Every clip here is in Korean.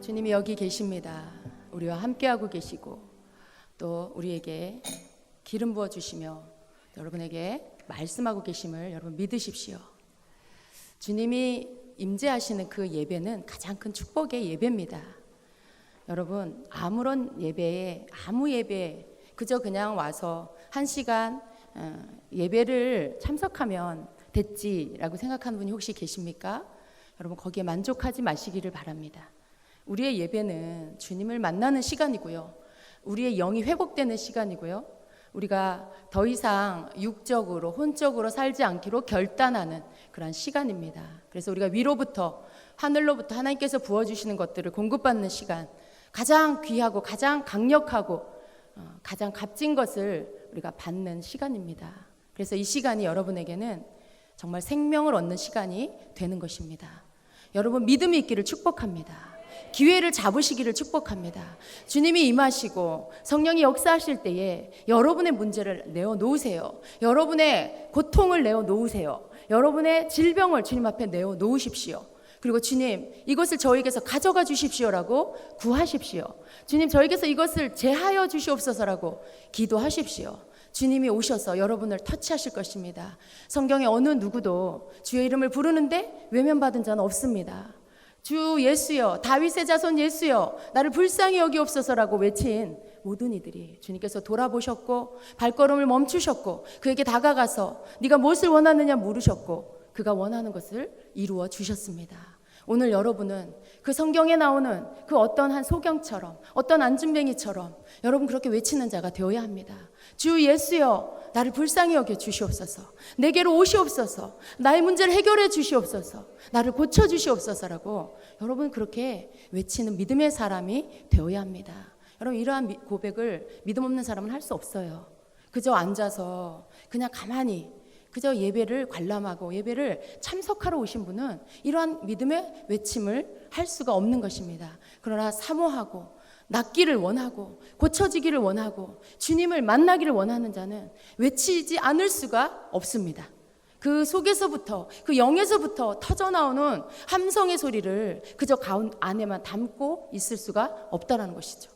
주님이 여기 계십니다. 우리와 함께하고 계시고 또 우리에게 기름 부어 주시며 여러분에게 말씀하고 계심을 여러분 믿으십시오. 주님이 임재하시는 그 예배는 가장 큰 축복의 예배입니다. 여러분, 아무런 예배에 아무 예배 그저 그냥 와서 1시간 예배를 참석하면 됐지라고 생각하는 분이 혹시 계십니까? 여러분, 거기에 만족하지 마시기를 바랍니다. 우리의 예배는 주님을 만나는 시간이고요, 우리의 영이 회복되는 시간이고요, 우리가 더 이상 육적으로 혼적으로 살지 않기로 결단하는 그런 시간입니다. 그래서 우리가 위로부터 하늘로부터 하나님께서 부어주시는 것들을 공급받는 시간, 가장 귀하고 가장 강력하고 가장 값진 것을 우리가 받는 시간입니다. 그래서 이 시간이 여러분에게는 정말 생명을 얻는 시간이 되는 것입니다. 여러분, 믿음이 있기를 축복합니다. 기회를 잡으시기를 축복합니다. 주님이 임하시고 성령이 역사하실 때에 여러분의 문제를 내어놓으세요. 여러분의 고통을 내어놓으세요. 여러분의 질병을 주님 앞에 내어놓으십시오. 그리고 주님, 이것을 저에게서 가져가 주십시오라고 구하십시오. 주님, 저에게서 이것을 제하여 주시옵소서라고 기도하십시오. 주님이 오셔서 여러분을 터치하실 것입니다. 성경에 어느 누구도 주의 이름을 부르는데 외면받은 자는 없습니다. 주 예수여, 다윗의 자손 예수여, 나를 불쌍히 여기옵소서라고 외친 모든 이들이 주님께서 돌아보셨고 발걸음을 멈추셨고 그에게 다가가서 네가 무엇을 원하느냐 물으셨고 그가 원하는 것을 이루어 주셨습니다. 오늘 여러분은 그 성경에 나오는 그 어떤 한 소경처럼, 어떤 안진뱅이처럼 여러분 그렇게 외치는 자가 되어야 합니다. 주 예수여, 나를 불쌍히 여겨 주시옵소서, 내게로 오시옵소서, 나의 문제를 해결해 주시옵소서, 나를 고쳐 주시옵소서라고 여러분 그렇게 외치는 믿음의 사람이 되어야 합니다. 여러분, 이러한 고백을 믿음 없는 사람은 할 수 없어요. 그저 앉아서 그냥 가만히 그저 예배를 관람하고 예배를 참석하러 오신 분은 이러한 믿음의 외침을 할 수가 없는 것입니다. 그러나 사모하고 낫기를 원하고 고쳐지기를 원하고 주님을 만나기를 원하는 자는 외치지 않을 수가 없습니다. 그 속에서부터, 그 영에서부터 터져나오는 함성의 소리를 그저 가운 안에만 담고 있을 수가 없다는 것이죠.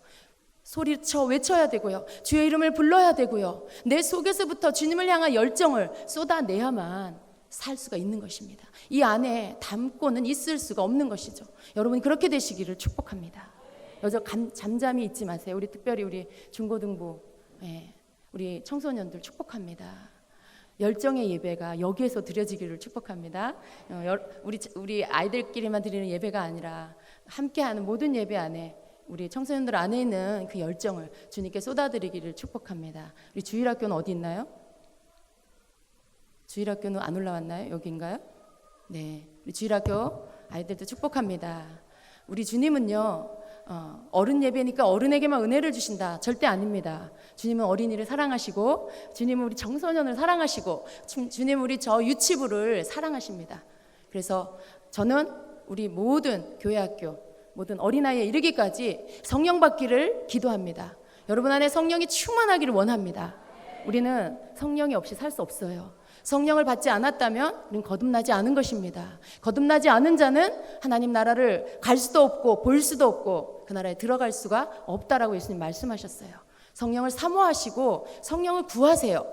소리쳐 외쳐야 되고요, 주의 이름을 불러야 되고요, 내 속에서부터 주님을 향한 열정을 쏟아내야만 살 수가 있는 것입니다. 이 안에 담고는 있을 수가 없는 것이죠. 여러분이 그렇게 되시기를 축복합니다. 여기서 잠잠히 있지 마세요. 우리 특별히 우리 중고등부, 우리 청소년들 축복합니다. 열정의 예배가 여기에서 드려지기를 축복합니다. 우리 아이들끼리만 드리는 예배가 아니라 함께하는 모든 예배 안에 우리 청소년들 안에 있는 그 열정을 주님께 쏟아드리기를 축복합니다. 우리 주일학교는 어디 있나요? 주일학교는 안 올라왔나요? 여기인가요? 네, 우리 주일학교 아이들도 축복합니다. 우리 주님은요, 어른 예배니까 어른에게만 은혜를 주신다, 절대 아닙니다. 주님은 어린이를 사랑하시고 주님은 우리 청소년을 사랑하시고 주님은 우리 저 유치부를 사랑하십니다. 그래서 저는 우리 모든 교회학교 모든 어린아이에 이르기까지 성령 받기를 기도합니다. 여러분 안에 성령이 충만하기를 원합니다. 우리는 성령이 없이 살 수 없어요. 성령을 받지 않았다면 우리는 거듭나지 않은 것입니다. 거듭나지 않은 자는 하나님 나라를 갈 수도 없고 볼 수도 없고 그 나라에 들어갈 수가 없다라고 예수님 말씀하셨어요. 성령을 사모하시고 성령을 구하세요.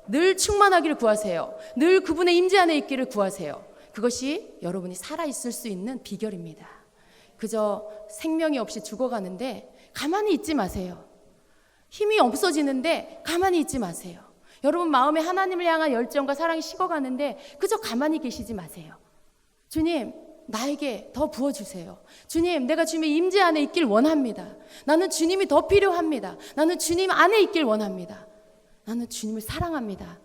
늘 충만하기를 구하세요. 늘 그분의 임재 안에 있기를 구하세요. 그것이 여러분이 살아있을 수 있는 비결입니다. 그저 생명이 없이 죽어가는데 가만히 있지 마세요. 힘이 없어지는데 가만히 있지 마세요. 여러분 마음에 하나님을 향한 열정과 사랑이 식어가는데 그저 가만히 계시지 마세요. 주님, 나에게 더 부어주세요. 주님, 내가 주님의 임재 안에 있길 원합니다. 나는 주님이 더 필요합니다. 나는 주님 안에 있길 원합니다. 나는 주님을 사랑합니다.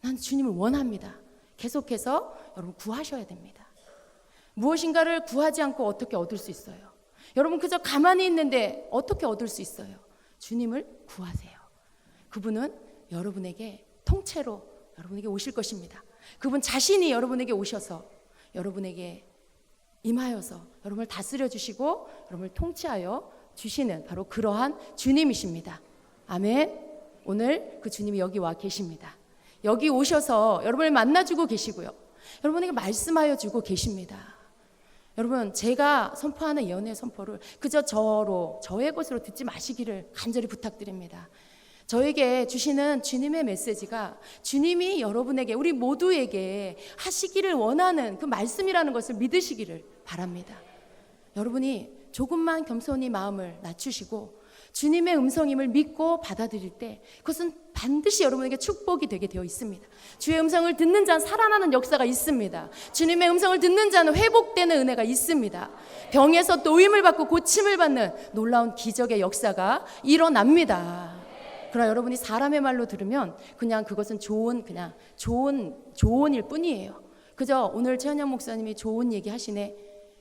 나는 주님을 원합니다. 계속해서 여러분 구하셔야 됩니다. 무엇인가를 구하지 않고 어떻게 얻을 수 있어요? 여러분 그저 가만히 있는데 어떻게 얻을 수 있어요? 주님을 구하세요. 그분은 여러분에게 통째로 여러분에게 오실 것입니다. 그분 자신이 여러분에게 오셔서 여러분에게 임하여서 여러분을 다스려 주시고 여러분을 통치하여 주시는 바로 그러한 주님이십니다. 아멘. 오늘 그 주님이 여기 와 계십니다. 여기 오셔서 여러분을 만나주고 계시고요, 여러분에게 말씀하여 주고 계십니다. 여러분, 제가 선포하는 예언의 선포를 그저 저의 것으로 듣지 마시기를 간절히 부탁드립니다. 저에게 주시는 주님의 메시지가 주님이 여러분에게, 우리 모두에게 하시기를 원하는 그 말씀이라는 것을 믿으시기를 바랍니다. 여러분이 조금만 겸손히 마음을 낮추시고 주님의 음성임을 믿고 받아들일 때 그것은 반드시 여러분에게 축복이 되게 되어 있습니다. 주의 음성을 듣는 자는 살아나는 역사가 있습니다. 주님의 음성을 듣는 자는 회복되는 은혜가 있습니다. 병에서 노임을 받고 고침을 받는 놀라운 기적의 역사가 일어납니다. 그러나 여러분이 사람의 말로 들으면 그냥 그것은 좋은 일 뿐이에요. 그저 오늘 최현영 목사님이 좋은 얘기 하시네.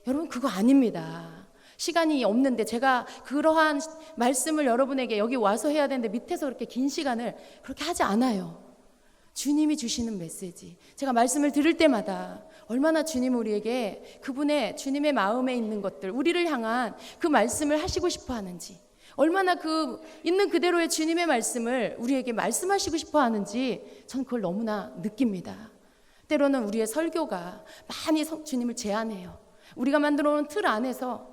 여러분, 그거 아닙니다. 시간이 없는데 제가 그러한 말씀을 여러분에게 여기 와서 해야 되는데 밑에서 그렇게 긴 시간을 그렇게 하지 않아요. 주님이 주시는 메시지, 제가 말씀을 들을 때마다 얼마나 주님 우리에게 그분의 주님의 마음에 있는 것들, 우리를 향한 그 말씀을 하시고 싶어 하는지, 얼마나 그 있는 그대로의 주님의 말씀을 우리에게 말씀하시고 싶어 하는지 전 그걸 너무나 느낍니다. 때로는 우리의 설교가 많이 주님을 제한해요. 우리가 만들어 놓은 틀 안에서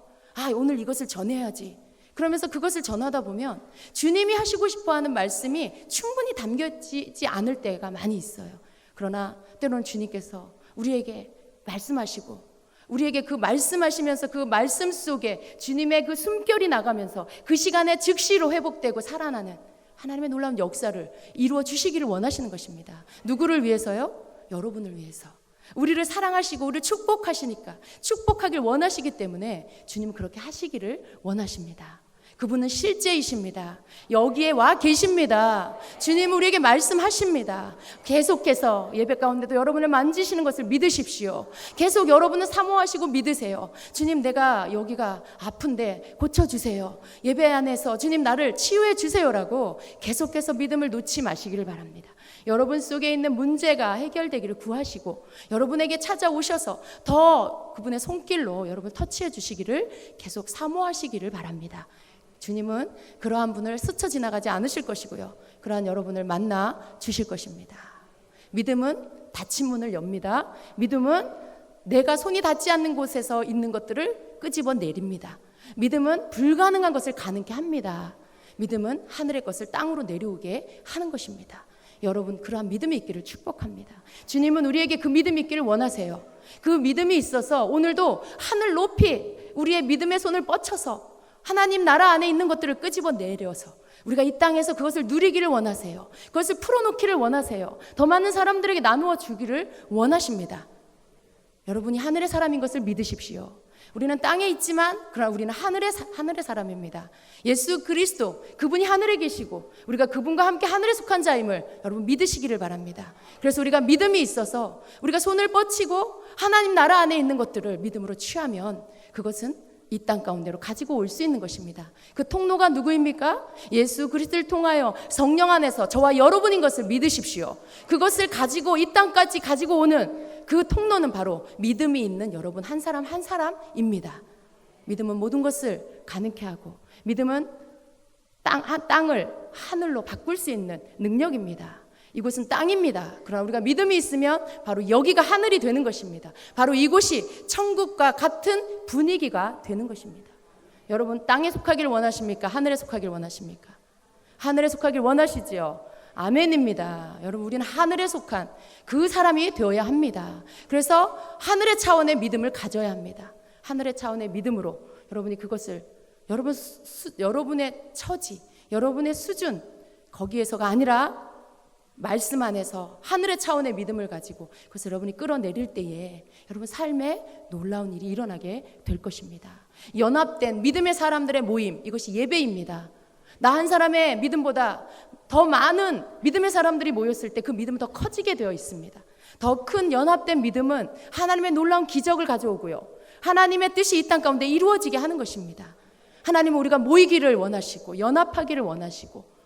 오늘 이것을 전해야지, 그러면서 그것을 전하다 보면 주님이 하시고 싶어하는 말씀이 충분히 담겨지지 않을 때가 많이 있어요. 그러나 때로는 주님께서 우리에게 말씀하시고 우리에게 그 말씀하시면서 그 말씀 속에 주님의 그 숨결이 나가면서 그 시간에 즉시로 회복되고 살아나는 하나님의 놀라운 역사를 이루어 주시기를 원하시는 것입니다. 누구를 위해서요? 여러분을 위해서. 우리를 사랑하시고 우리를 축복하시니까, 축복하길 원하시기 때문에 주님은 그렇게 하시기를 원하십니다. 그분은 실제이십니다. 여기에 와 계십니다. 주님은 우리에게 말씀하십니다. 계속해서 예배 가운데도 여러분을 만지시는 것을 믿으십시오. 계속 여러분은 사모하시고 믿으세요. 주님, 내가 여기가 아픈데 고쳐주세요. 예배 안에서 주님 나를 치유해 주세요라고 계속해서 믿음을 놓지 마시기를 바랍니다. 여러분 속에 있는 문제가 해결되기를 구하시고 여러분에게 찾아오셔서 더 그분의 손길로 여러분 터치해 주시기를 계속 사모하시기를 바랍니다. 주님은 그러한 분을 스쳐 지나가지 않으실 것이고요, 그러한 여러분을 만나 주실 것입니다. 믿음은 닫힌 문을 엽니다. 믿음은 내가 손이 닿지 않는 곳에서 있는 것들을 끄집어 내립니다. 믿음은 불가능한 것을 가능케 합니다. 믿음은 하늘의 것을 땅으로 내려오게 하는 것입니다. 여러분, 그러한 믿음이 있기를 축복합니다. 주님은 우리에게 그 믿음이 있기를 원하세요. 그 믿음이 있어서 오늘도 하늘 높이 우리의 믿음의 손을 뻗쳐서 하나님 나라 안에 있는 것들을 끄집어 내려서 우리가 이 땅에서 그것을 누리기를 원하세요. 그것을 풀어놓기를 원하세요. 더 많은 사람들에게 나누어 주기를 원하십니다. 여러분이 하늘의 사람인 것을 믿으십시오. 우리는 땅에 있지만 그러나 우리는 하늘의 사람입니다. 예수 그리스도, 그분이 하늘에 계시고 우리가 그분과 함께 하늘에 속한 자임을 여러분 믿으시기를 바랍니다. 그래서 우리가 믿음이 있어서 우리가 손을 뻗치고 하나님 나라 안에 있는 것들을 믿음으로 취하면 그것은 이 땅 가운데로 가지고 올 수 있는 것입니다. 그 통로가 누구입니까? 예수 그리스도를 통하여 성령 안에서 저와 여러분인 것을 믿으십시오. 그것을 가지고 이 땅까지 가지고 오는 그 통로는 바로 믿음이 있는 여러분 한 사람 한 사람입니다. 믿음은 모든 것을 가능케 하고, 믿음은 땅을 하늘로 바꿀 수 있는 능력입니다. 이곳은 땅입니다. 그러나 우리가 믿음이 있으면 바로 여기가 하늘이 되는 것입니다. 바로 이곳이 천국과 같은 분위기가 되는 것입니다. 여러분, 땅에 속하기를 원하십니까? 하늘에 속하기를 원하십니까? 하늘에 속하기를 원하시지요? 아멘입니다. 여러분, 우리는 하늘에 속한 그 사람이 되어야 합니다. 그래서 하늘의 차원의 믿음을 가져야 합니다. 하늘의 차원의 믿음으로 여러분이 그것을 여러분의 처지, 여러분의 수준, 거기에서가 아니라 말씀 안에서 하늘의 차원의 믿음을 가지고 그것을 여러분이 끌어내릴 때에 여러분 삶에 놀라운 일이 일어나게 될 것입니다. 연합된 믿음의 사람들의 모임, 이것이 예배입니다. 나 한 사람의 믿음보다 더 많은 믿음의 사람들이 모였을 때 그 믿음은 더 커지게 되어 있습니다. 더 큰 연합된 믿음은 하나님의 놀라운 기적을 가져오고요, 하나님의 뜻이 이 땅 가운데 이루어지게 하는 것입니다. 하나님은 우리가 모이기를 원하시고 연합하기를 원하시고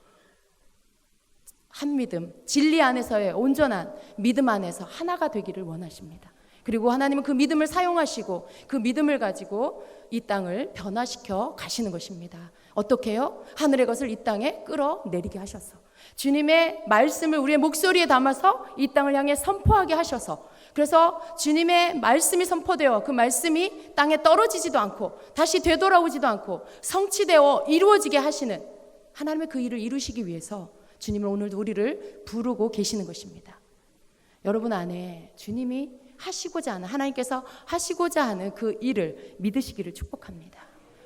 한 믿음, 진리 안에서의 온전한 믿음 안에서 하나가 되기를 원하십니다. 그리고 하나님은 그 믿음을 사용하시고 그 믿음을 가지고 이 땅을 변화시켜 가시는 것입니다. 어떻게 해요? 하늘의 것을 이 땅에 끌어내리게 하셔서 주님의 말씀을 우리의 목소리에 담아서 이 땅을 향해 선포하게 하셔서 그래서 주님의 말씀이 선포되어 그 말씀이 땅에 떨어지지도 않고 다시 되돌아오지도 않고 성취되어 이루어지게 하시는 하나님의 그 일을 이루시기 위해서 주님은 오늘도 우리를 부르고 계시는 것입니다. 여러분 안에 주님이 하시고자 하는, 하나님께서 하시고자 하는 그 일을 믿으시기를 축복합니다.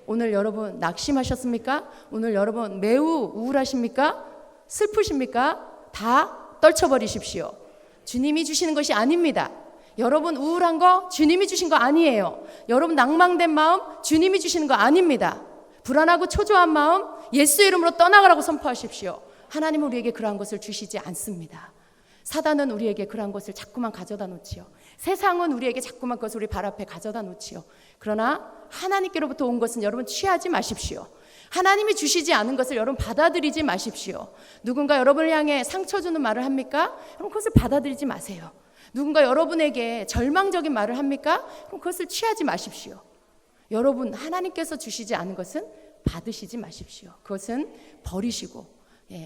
오늘 여러분 낙심하셨습니까? 오늘 여러분 매우 우울하십니까? 슬프십니까? 다 떨쳐버리십시오. 주님이 주시는 것이 아닙니다. 여러분 우울한 거 주님이 주신 거 아니에요. 여러분 낭망된 마음 주님이 주시는 거 아닙니다. 불안하고 초조한 마음 예수 이름으로 떠나가라고 선포하십시오. 하나님은 우리에게 그러한 것을 주시지 않습니다. 사단은 우리에게 그러한 것을 자꾸만 가져다 놓지요. 세상은 우리에게 자꾸만 그것을 우리 발 앞에 가져다 놓지요. 그러나 하나님께로부터 온 것은 여러분 취하지 마십시오. 하나님이 주시지 않은 것을 여러분 받아들이지 마십시오. 누군가 여러분을 향해 상처 주는 말을 합니까? 그럼 그것을 받아들이지 마세요. 누군가 여러분에게 절망적인 말을 합니까? 그럼 그것을 취하지 마십시오. 여러분 하나님께서 주시지 않은 것은 받으시지 마십시오. 그것은 버리시고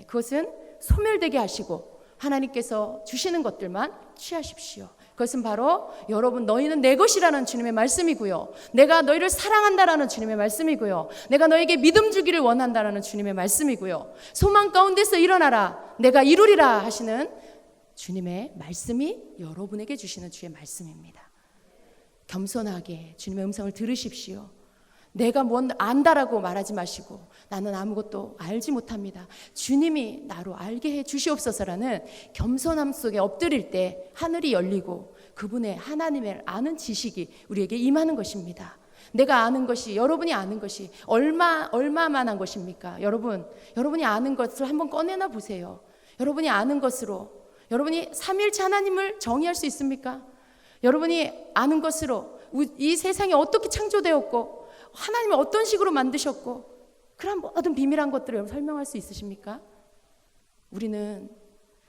그것은 소멸되게 하시고 하나님께서 주시는 것들만 취하십시오. 그것은 바로 여러분 너희는 내 것이라는 주님의 말씀이고요. 내가 너희를 사랑한다라는 주님의 말씀이고요. 내가 너에게 믿음 주기를 원한다라는 주님의 말씀이고요. 소망 가운데서 일어나라. 내가 이루리라 하시는 주님의 말씀이 여러분에게 주시는 주의 말씀입니다. 겸손하게 주님의 음성을 들으십시오. 내가 뭔 안다라고 말하지 마시고 나는 아무것도 알지 못합니다. 주님이 나로 알게 해 주시옵소서라는 겸손함 속에 엎드릴 때 하늘이 열리고 그분의 하나님을 아는 지식이 우리에게 임하는 것입니다. 내가 아는 것이 여러분이 아는 것이 얼마만한 것입니까? 여러분이 아는 것을 한번 꺼내나 보세요. 여러분이 아는 것으로 여러분이 삼위일체 하나님을 정의할 수 있습니까? 여러분이 아는 것으로 이 세상이 어떻게 창조되었고 하나님이 어떤 식으로 만드셨고 그런 모든 비밀한 것들을 여러분 설명할 수 있으십니까? 우리는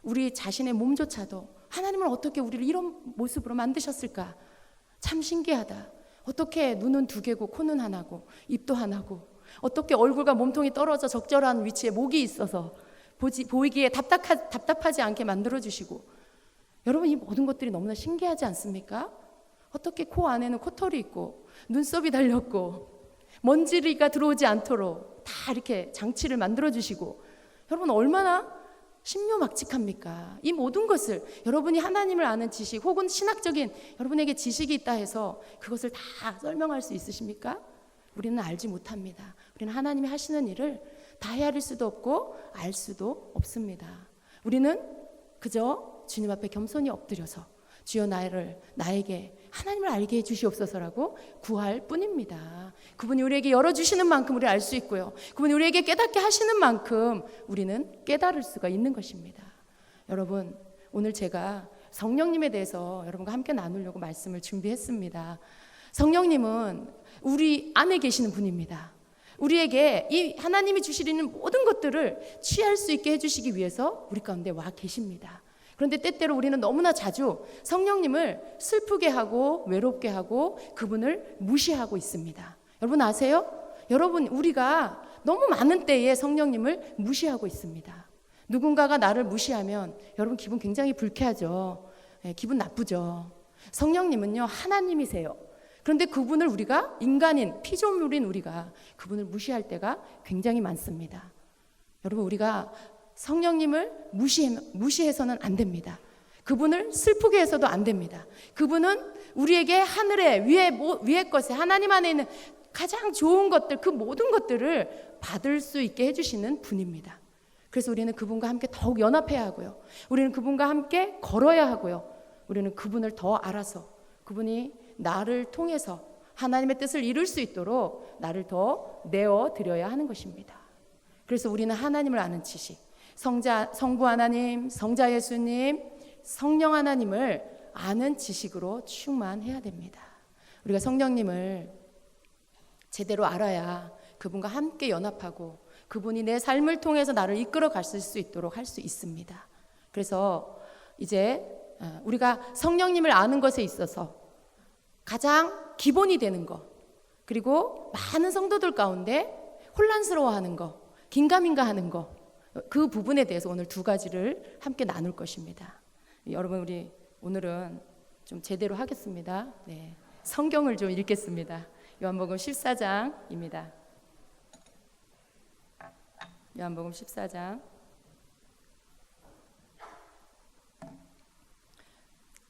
우리 자신의 몸조차도 하나님은 어떻게 우리를 이런 모습으로 만드셨을까? 참 신기하다. 어떻게 눈은 두 개고 코는 하나고 입도 하나고 어떻게 얼굴과 몸통이 떨어져 적절한 위치에 목이 있어서 보이기에 답답하지 않게 만들어주시고 여러분 이 모든 것들이 너무나 신기하지 않습니까? 어떻게 코 안에는 코털이 있고 눈썹이 달렸고 먼지가 들어오지 않도록 다 이렇게 장치를 만들어주시고 여러분 얼마나 신묘막측합니까? 이 모든 것을 여러분이 하나님을 아는 지식 혹은 신학적인 여러분에게 지식이 있다 해서 그것을 다 설명할 수 있으십니까? 우리는 알지 못합니다. 우리는 하나님이 하시는 일을 다 헤아릴 수도 없고 알 수도 없습니다. 우리는 그저 주님 앞에 겸손히 엎드려서 주여 나에게 하나님을 알게 해주시옵소서라고 구할 뿐입니다. 그분이 우리에게 열어주시는 만큼 우리를 알 수 있고요. 그분이 우리에게 깨닫게 하시는 만큼 우리는 깨달을 수가 있는 것입니다. 여러분 오늘 제가 성령님에 대해서 여러분과 함께 나누려고 말씀을 준비했습니다. 성령님은 우리 안에 계시는 분입니다. 우리에게 이 하나님이 주시는 모든 것들을 취할 수 있게 해주시기 위해서 우리 가운데 와 계십니다. 그런데 때때로 우리는 너무나 자주 성령님을 슬프게 하고 외롭게 하고 그분을 무시하고 있습니다. 여러분 아세요? 여러분 우리가 너무 많은 때에 성령님을 무시하고 있습니다. 누군가가 나를 무시하면 여러분 기분 굉장히 불쾌하죠. 기분 나쁘죠. 성령님은요 하나님이세요. 그런데 그분을 우리가 인간인 피조물인 우리가 그분을 무시할 때가 굉장히 많습니다. 여러분 우리가 성령님을 무시해서는 안 됩니다. 그분을 슬프게 해서도 안 됩니다. 그분은 우리에게 하늘의 위의 것에 하나님 안에 있는 가장 좋은 것들 그 모든 것들을 받을 수 있게 해주시는 분입니다. 그래서 우리는 그분과 함께 더욱 연합해야 하고요. 우리는 그분과 함께 걸어야 하고요. 우리는 그분을 더 알아서 그분이 나를 통해서 하나님의 뜻을 이룰 수 있도록 나를 더 내어드려야 하는 것입니다. 그래서 우리는 하나님을 아는 지식 성부 하나님, 성자 예수님, 성령 하나님을 아는 지식으로 충만해야 됩니다. 우리가 성령님을 제대로 알아야 그분과 함께 연합하고 그분이 내 삶을 통해서 나를 이끌어 갔을 수 있도록 할 수 있습니다. 그래서 이제 우리가 성령님을 아는 것에 있어서 가장 기본이 되는 것 그리고 많은 성도들 가운데 혼란스러워하는 것 긴가민가하는 것 그 부분에 대해서 오늘 두 가지를 함께 나눌 것입니다. 여러분 우리 오늘은 좀 제대로 하겠습니다. 네. 성경을 좀 읽겠습니다. 요한복음 14장입니다. 요한복음 14장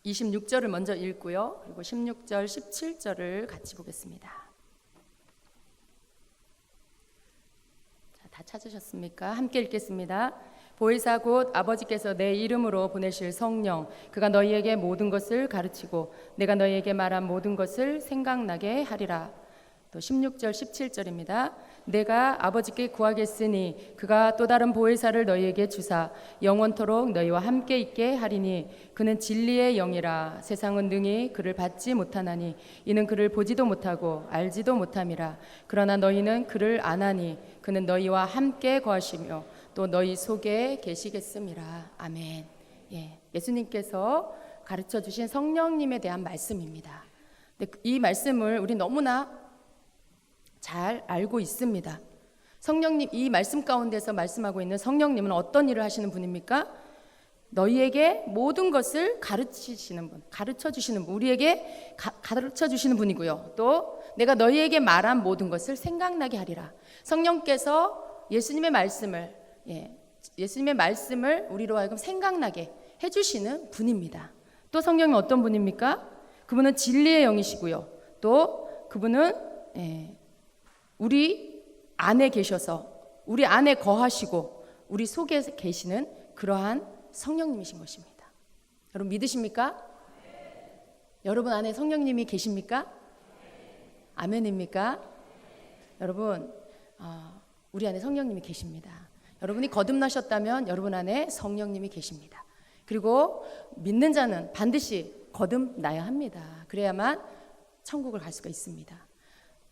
26절을 먼저 읽고요. 그리고 16절, 17절을 같이 보겠습니다. 자, 다 찾으셨습니까? 함께 읽겠습니다. 보혜사 곧 아버지께서 내 이름으로 보내실 성령, 그가 너희에게 모든 것을 가르치고 내가 너희에게 말한 모든 것을 생각나게 하리라. 또 16절 17절입니다. 내가 아버지께 구하겠으니 그가 또 다른 보혜사를 너희에게 주사 영원토록 너희와 함께 있게 하리니 그는 진리의 영이라. 세상은 능히 그를 받지 못하나니 이는 그를 보지도 못하고 알지도 못함이라. 그러나 너희는 그를 아나니 그는 너희와 함께 거하시며 또 너희 속에 계시겠음이라. 아멘. 예수님께서 가르쳐 주신 성령님에 대한 말씀입니다. 근데 이 말씀을 우리 너무나 잘 알고 있습니다. 성령님, 이 말씀 가운데서 말씀하고 있는 성령님은 어떤 일을 하시는 분입니까? 너희에게 모든 것을 가르치시는 분, 가르쳐 주시는 분, 우리에게 가르쳐 주시는 분이고요. 또 내가 너희에게 말한 모든 것을 생각나게 하리라. 성령께서 예수님의 말씀을 우리로 하여금 생각나게 해주시는 분입니다. 또 성령은 어떤 분입니까? 그분은 진리의 영이시고요. 또 그분은 우리 안에 계셔서 우리 안에 거하시고 우리 속에 계시는 그러한 성령님이신 것입니다. 여러분 믿으십니까? 여러분 안에 성령님이 계십니까? 아멘입니까? 여러분 우리 안에 성령님이 계십니다. 여러분이 거듭나셨다면 여러분 안에 성령님이 계십니다. 그리고 믿는 자는 반드시 거듭나야 합니다. 그래야만 천국을 갈 수가 있습니다.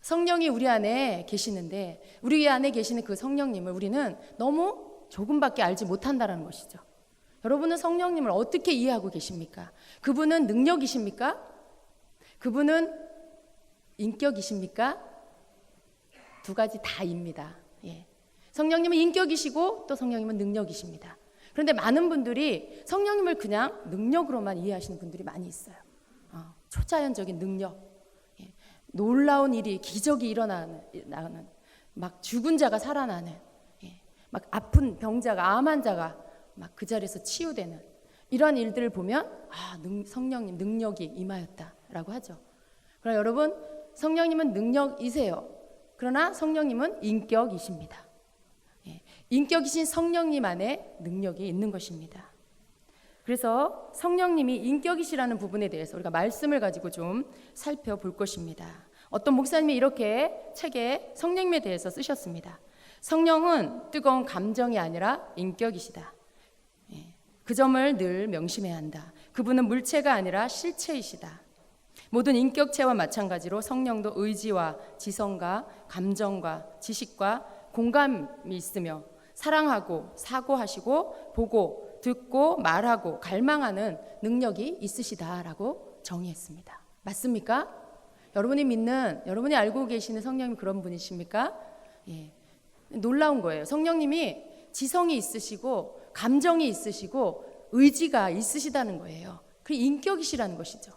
성령이 우리 안에 계시는데 우리 안에 계시는 그 성령님을 우리는 너무 조금밖에 알지 못한다는 것이죠. 여러분은 성령님을 어떻게 이해하고 계십니까? 그분은 능력이십니까? 그분은 인격이십니까? 두 가지 다입니다. 성령님은 인격이시고 또 성령님은 능력이십니다. 그런데 많은 분들이 성령님을 그냥 능력으로만 이해하시는 분들이 많이 있어요. 초자연적인 능력, 놀라운 일이 기적이 일어나는, 막 죽은 자가 살아나는, 막 아픈 병자가 암 환자가 막 그 자리에서 치유되는 이런 일들을 보면 성령님 능력이 임하였다라고 하죠. 그러나 여러분 성령님은 능력이세요. 그러나 성령님은 인격이십니다. 인격이신 성령님 안에 능력이 있는 것입니다. 그래서 성령님이 인격이시라는 부분에 대해서 우리가 말씀을 가지고 좀 살펴볼 것입니다. 어떤 목사님이 이렇게 책에 성령님에 대해서 쓰셨습니다. 성령은 뜨거운 감정이 아니라 인격이시다. 그 점을 늘 명심해야 한다. 그분은 물체가 아니라 실체이시다. 모든 인격체와 마찬가지로 성령도 의지와 지성과 감정과 지식과 공감이 있으며 사랑하고 사고하시고 보고 듣고 말하고 갈망하는 능력이 있으시다라고 정의했습니다. 맞습니까? 여러분이 알고 계시는 성령님 그런 분이십니까? 놀라운 거예요. 성령님이 지성이 있으시고 감정이 있으시고 의지가 있으시다는 거예요. 그 인격이시라는 것이죠.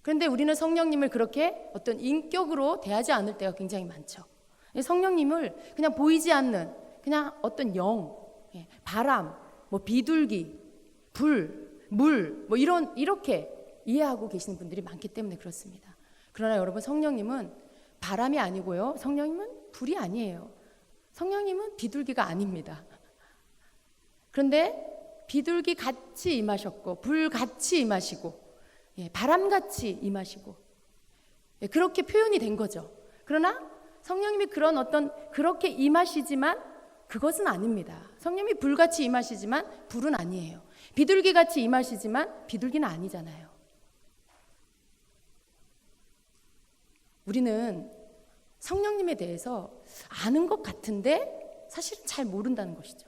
그런데 우리는 성령님을 그렇게 어떤 인격으로 대하지 않을 때가 굉장히 많죠. 성령님을 그냥 보이지 않는 그냥 어떤 영, 바람, 비둘기, 불, 물, 이렇게 이해하고 계시는 분들이 많기 때문에 그렇습니다. 그러나 여러분 성령님은 바람이 아니고요. 성령님은 불이 아니에요. 성령님은 비둘기가 아닙니다. 그런데 비둘기 같이 임하셨고 불 같이 임하시고 바람 같이 임하시고 그렇게 표현이 된 거죠. 그러나 성령님이 그렇게 임하시지만 그것은 아닙니다. 성령님이 불같이 임하시지만 불은 아니에요. 비둘기같이 임하시지만 비둘기는 아니잖아요. 우리는 성령님에 대해서 아는 것 같은데 사실은 잘 모른다는 것이죠.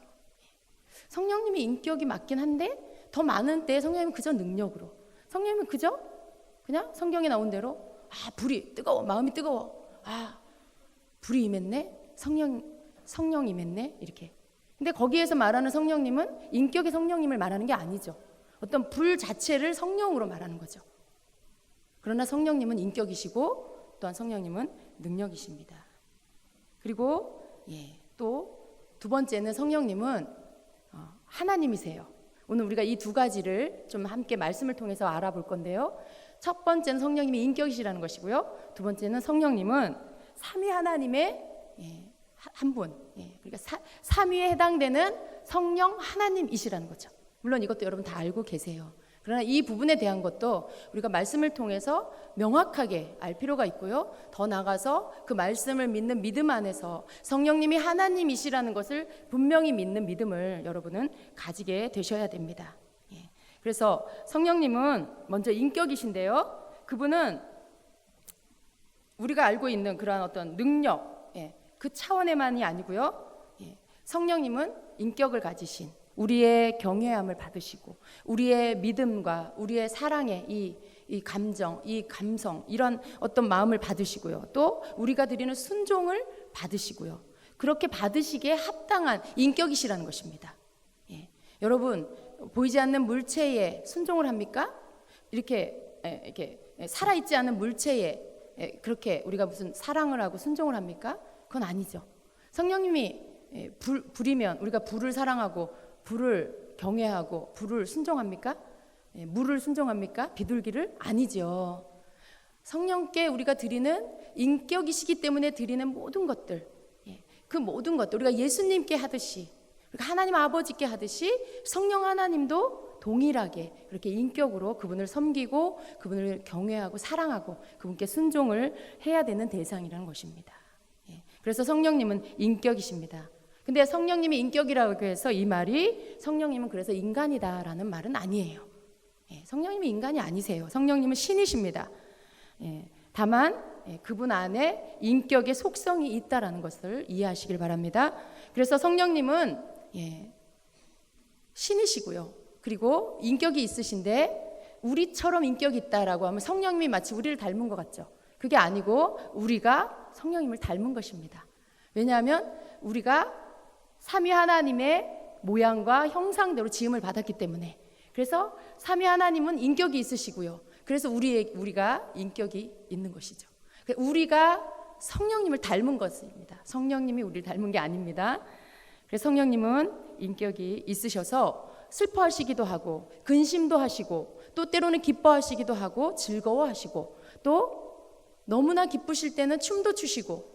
성령님이 인격이 맞긴 한데 더 많은 때 성령님은 그저 능력으로, 성령님은 그저 그냥 성경에 나온 대로 불이 뜨거워, 마음이 뜨거워, 불이 임했네, 성령 임했네 이렇게. 근데 거기에서 말하는 성령님은 인격의 성령님을 말하는 게 아니죠. 어떤 불 자체를 성령으로 말하는 거죠. 그러나 성령님은 인격이시고 또한 성령님은 능력이십니다. 그리고 또 두 번째는 성령님은 하나님이세요. 오늘 우리가 이 두 가지를 좀 함께 말씀을 통해서 알아볼 건데요. 첫 번째는 성령님이 인격이시라는 것이고요. 두 번째는 성령님은 삼위 하나님의 한 분, 그러니까 삼위에 해당되는 성령 하나님이시라는 거죠. 물론 이것도 여러분 다 알고 계세요. 그러나 이 부분에 대한 것도 우리가 말씀을 통해서 명확하게 알 필요가 있고요. 더 나아가서 그 말씀을 믿는 믿음 안에서 성령님이 하나님이시라는 것을 분명히 믿는 믿음을 여러분은 가지게 되셔야 됩니다. 그래서 성령님은 먼저 인격이신데요. 그분은 우리가 알고 있는 그러한 어떤 능력, 그 차원에만이 아니고요. 성령님은 인격을 가지신, 우리의 경외함을 받으시고 우리의 믿음과 우리의 사랑의 이 감정, 이 감성, 이런 어떤 마음을 받으시고요. 또 우리가 드리는 순종을 받으시고요. 그렇게 받으시기에 합당한 인격이시라는 것입니다. 여러분, 보이지 않는 물체에 순종을 합니까? 이렇게 살아있지 않은 물체에 그렇게 우리가 무슨 사랑을 하고 순종을 합니까? 그건 아니죠. 성령님이 불이면 우리가 불을 사랑하고 불을 경외하고 불을 순종합니까? 물을 순종합니까? 비둘기를? 아니죠. 성령께 우리가 드리는 인격이시기 때문에 드리는 모든 것들, 그 모든 것들 우리가 예수님께 하듯이, 우리가 하나님 아버지께 하듯이 성령 하나님도 동일하게 그렇게 인격으로 그분을 섬기고 그분을 경외하고 사랑하고 그분께 순종을 해야 되는 대상이라는 것입니다. 그래서 성령님은 인격이십니다. 근데 성령님이 인격이라고 해서 이 말이 성령님은 그래서 인간이다라는 말은 아니에요. 성령님이 인간이 아니세요. 성령님은 신이십니다. 다만 그분 안에 인격의 속성이 있다라는 것을 이해하시길 바랍니다. 그래서 성령님은 신이시고요. 그리고 인격이 있으신데 우리처럼 인격이 있다라고 하면 성령님이 마치 우리를 닮은 것 같죠. 그게 아니고 우리가 성령님을 닮은 것입니다. 왜냐하면 우리가 삼위 하나님의 모양과 형상대로 지음을 받았기 때문에. 그래서 삼위 하나님은 인격이 있으시고요. 그래서 우리가 인격이 있는 것이죠. 우리가 성령님을 닮은 것입니다. 성령님이 우리를 닮은 게 아닙니다. 그래서 성령님은 인격이 있으셔서 슬퍼하시기도 하고 근심도 하시고 또 때로는 기뻐하시기도 하고 즐거워하시고 또 너무나 기쁘실 때는 춤도 추시고,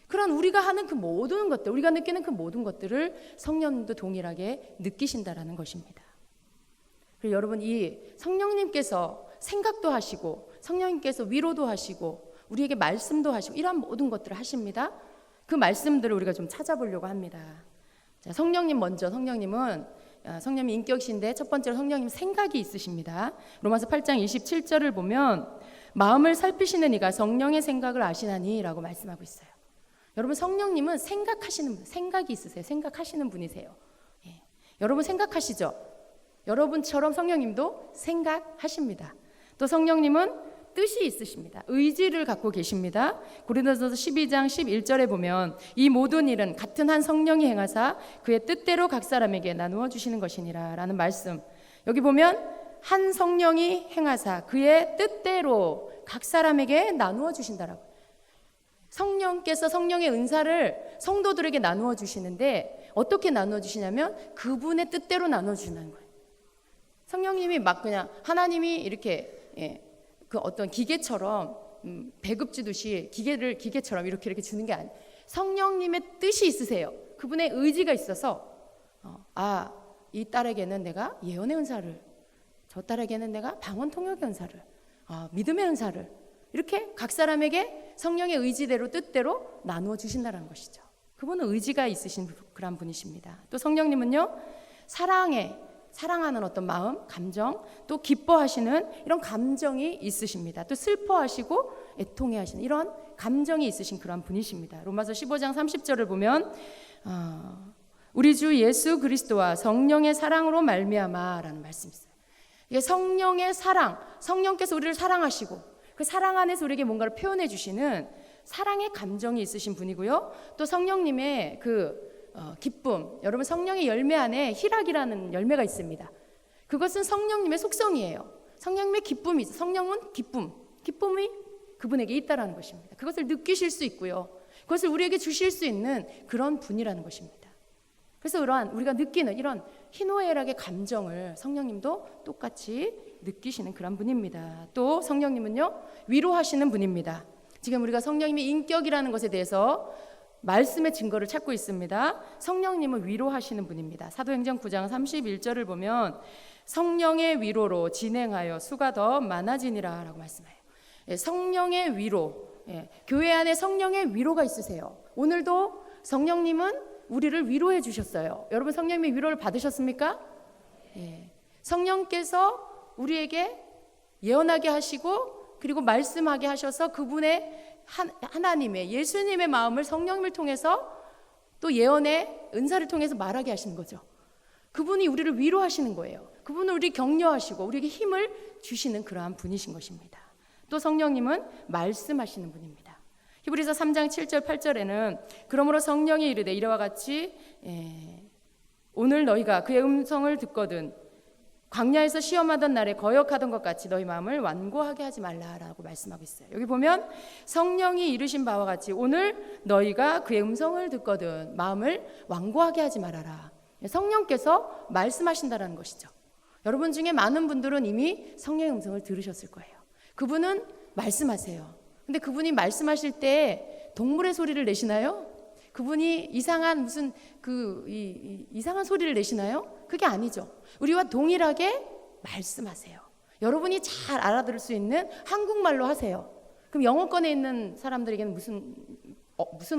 그런 우리가 하는 그 모든 것들, 우리가 느끼는 그 모든 것들을 성령님도 동일하게 느끼신다라는 것입니다. 그리고 여러분, 이 성령님께서 생각도 하시고 성령님께서 위로도 하시고 우리에게 말씀도 하시고 이러한 모든 것들을 하십니다. 그 말씀들을 우리가 좀 찾아보려고 합니다. 자, 성령님 먼저, 성령님이 인격이신데 첫 번째로 성령님 생각이 있으십니다. 로마서 8장 27절을 보면 마음을 살피시는 이가 성령의 생각을 아시나니 라고 말씀하고 있어요. 여러분, 성령님은 생각하시는 분, 생각이 있으세요. 생각하시는 분이세요. 여러분 생각하시죠? 여러분처럼 성령님도 생각하십니다. 또 성령님은 뜻이 있으십니다. 의지를 갖고 계십니다. 고린도전서 12장 11절에 보면 이 모든 일은 같은 한 성령이 행하사 그의 뜻대로 각 사람에게 나누어 주시는 것이니라 라는 말씀. 여기 보면 한 성령이 행하사 그의 뜻대로 각 사람에게 나누어 주신다라고. 성령께서 성령의 은사를 성도들에게 나누어 주시는데 어떻게 나누어 주시냐면 그분의 뜻대로 나누어 주신다는 거예요. 성령님이 막 그냥 하나님이 이렇게 그 어떤 기계처럼 배급 주듯이 기계처럼 이렇게 주는 게 아니에요. 성령님의 뜻이 있으세요. 그분의 의지가 있어서 이 딸에게는 내가 예언의 은사를, 저 딸에게는 내가 방언 통역의 은사를, 믿음의 은사를 이렇게 각 사람에게 성령의 의지대로 뜻대로 나누어 주신다는 것이죠. 그분은 의지가 있으신 그런 분이십니다. 또 성령님은요, 사랑하는 어떤 마음, 감정, 또 기뻐하시는 이런 감정이 있으십니다. 또 슬퍼하시고 애통해하시는 이런 감정이 있으신 그런 분이십니다. 로마서 15장 30절을 보면 우리 주 예수 그리스도와 성령의 사랑으로 말미암아라는 말씀이 있어요. 이게 성령의 사랑, 성령께서 우리를 사랑하시고 그 사랑 안에서 우리에게 뭔가를 표현해 주시는 사랑의 감정이 있으신 분이고요. 또 성령님의 기쁨, 여러분 성령의 열매 안에 희락이라는 열매가 있습니다. 그것은 성령님의 속성이에요. 성령님의 기쁨이 있어요. 성령은 기쁨, 기쁨이 그분에게 있다라는 것입니다. 그것을 느끼실 수 있고요. 그것을 우리에게 주실 수 있는 그런 분이라는 것입니다. 그래서 그러한 우리가 느끼는 이런 희노애락의 감정을 성령님도 똑같이 느끼시는 그런 분입니다. 또 성령님은요, 위로하시는 분입니다. 지금 우리가 성령님의 인격이라는 것에 대해서 말씀의 증거를 찾고 있습니다. 성령님은 위로하시는 분입니다. 사도행전 9장 31절을 보면 성령의 위로로 진행하여 수가 더 많아지니라 라고 말씀해요. 성령의 위로, 교회 안에 성령의 위로가 있으세요. 오늘도 성령님은 우리를 위로해 주셨어요. 여러분 성령님의 위로를 받으셨습니까? 성령께서 우리에게 예언하게 하시고 그리고 말씀하게 하셔서 그분의 하나님의 예수님의 마음을 성령님을 통해서 또 예언의 은사를 통해서 말하게 하시는 거죠. 그분이 우리를 위로하시는 거예요. 그분은 우리 격려하시고 우리에게 힘을 주시는 그러한 분이신 것입니다. 또 성령님은 말씀하시는 분입니다. 히브리서 3장 7절 8절에는 그러므로 성령이 이르되 이와 같이 오늘 너희가 그의 음성을 듣거든 광야에서 시험하던 날에 거역하던 것 같이 너희 마음을 완고하게 하지 말라라고 말씀하고 있어요. 여기 보면 성령이 이르신 바와 같이 오늘 너희가 그의 음성을 듣거든 마음을 완고하게 하지 말아라. 성령께서 말씀하신다라는 것이죠. 여러분 중에 많은 분들은 이미 성령의 음성을 들으셨을 거예요. 그분은 말씀하세요. 근데 그분이 말씀하실 때 동물의 소리를 내시나요? 그분이 이상한 무슨 이상한 소리를 내시나요? 그게 아니죠. 우리와 동일하게 말씀하세요. 여러분이 잘 알아들을 수 있는 한국말로 하세요. 그럼 영어권에 있는 사람들에게는 무슨